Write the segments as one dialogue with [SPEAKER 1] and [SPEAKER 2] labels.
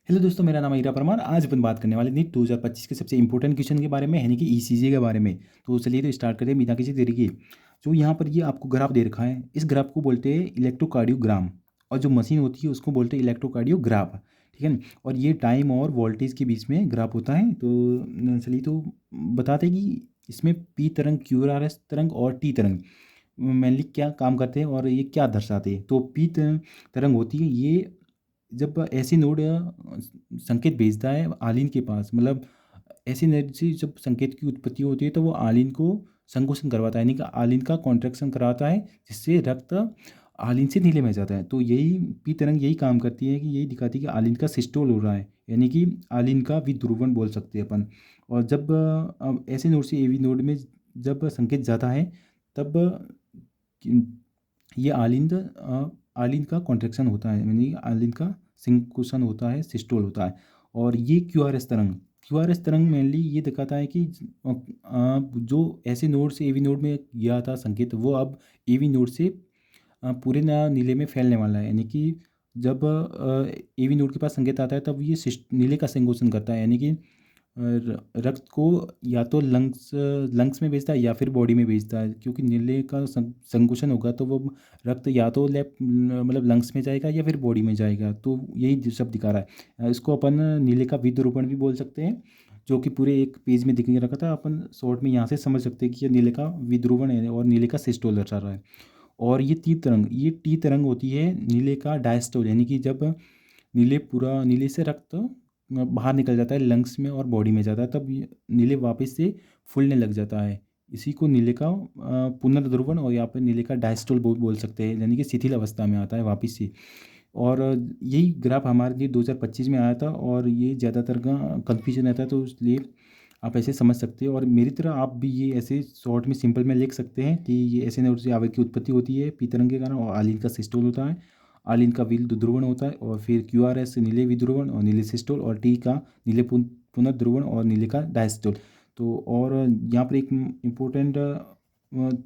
[SPEAKER 1] Hello दोस्तों, मेरा नाम है हीरा परमार। आज अपन बात करने वाले नीट 2025 के सबसे इंपॉर्टेंट क्वेश्चन के बारे में, यानी कि ईसीजी के बारे में। तो चलिए तो स्टार्ट करते हैं बिना किसी देरी के। जो यहाँ पर ये आपको ग्राफ दे रखा है, इस ग्राफ को बोलते हैं इलेक्ट्रोकार्डियोग्राम, और जो मशीन होती है उसको बोलते हैं इलेक्ट्रोकार्डियोग्राफ। ठीक है ना। और ये टाइम और वोल्टेज के बीच में ग्राफ होता है। तो चलिए तो बताते हैं कि इसमें पी तरंग, क्यू आर एस तरंग और टी तरंग मेनली क्या काम करते हैं और ये क्या दर्शाते हैं। तो पी तरंग होती है ये जब ऐसी नोड संकेत भेजता है आलिन के पास, मतलब ऐसी एनर्जी जब संकेत की उत्पत्ति होती है तो वो आलिन को संकोचन करवाता है, यानी कि आलिन का कॉन्ट्रैक्शन कराता है, जिससे रक्त आलिन से नीले में जाता है। तो यही पी तरंग यही काम करती है कि यही दिखाती है कि आलिन का सिस्टोल हो रहा है, यानी कि आलिन का विध्रुवण बोल सकते हैं अपन। और जब ऐसे नोड से एवी नोड में जब संकेत जाता है, तब ये आलिन का कॉन्ट्रैक्शन होता है, यानी आलिन का सिंकुशन होता है, सिस्टोल होता है। और ये क्यू आर एस तरंग मेनली ये दिखाता है कि जो ऐसे नोड से एवी नोड में गया था संकेत, वो अब एवी नोड से पूरे नीले में फैलने वाला है। यानी कि जब एवी नोड के पास संकेत आता है, तब ये नीले का संकोचन करता है, यानी कि रक्त को या तो लंग्स में भेजता है या फिर बॉडी में भेजता है, क्योंकि नीले का संकुचन होगा तो वो रक्त या तो लेफ्ट मतलब लंग्स में जाएगा या फिर बॉडी में जाएगा। तो यही सब दिखा रहा है। इसको अपन नीले का विध्रुवण भी बोल सकते हैं, जो कि पूरे एक पेज में दिख नहीं रखा था। अपन शॉर्ट में यहाँ से समझ सकते हैं कि ये नीले का विध्रुवण है और नीले का सिस्टोल दर्शा रहा है। और ये टी तरंग होती है नीले का डायस्टोल, यानी कि जब नीले से रक्त बाहर निकल जाता है, लंग्स में और बॉडी में जाता है, तब ये नीले वापस से फूलने लग जाता है। इसी को नीले का पुनर्ध्रुवण और यहाँ पर नीले का डायस्टोल बोल सकते हैं, यानी कि शिथिल अवस्था में आता है वापस से। और यही ग्राफ हमारे लिए 2025 में आया था, और ये ज़्यादातर का कन्फ्यूजन रहता है, तो इसलिए आप ऐसे समझ सकते हैं। और मेरी तरह आप भी ये ऐसे शॉर्ट में सिंपल में लिख सकते हैं कि ये ऐसे नोड से आवेग की उत्पत्ति होती है पी तरंग के कारण, और आलिन का सिस्टोल होता है, आलिन का विध्रुवण होता है, और फिर क्यू आर एस नीले विध्रुवण और नीले सिस्टोल, और टी का नीले पुनर्ध्रुवण और नीले का डायस्टोल। तो और यहाँ पर एक इम्पोर्टेंट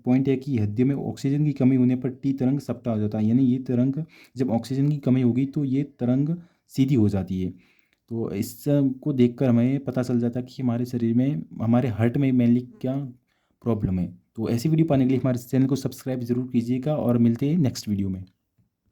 [SPEAKER 1] पॉइंट है कि हृदय में ऑक्सीजन की कमी होने पर टी तरंग सपटा हो जाता है, यानी ये तरंग जब ऑक्सीजन की कमी होगी तो ये तरंग सीधी हो जाती है। तो इसको देखकर हमें पता चल जाता है कि हमारे शरीर में, हमारे हार्ट में मेनली क्या प्रॉब्लम है। तो ऐसी वीडियो पाने के लिए हमारे चैनल को सब्सक्राइब जरूर कीजिएगा, और मिलते हैं नेक्स्ट वीडियो में।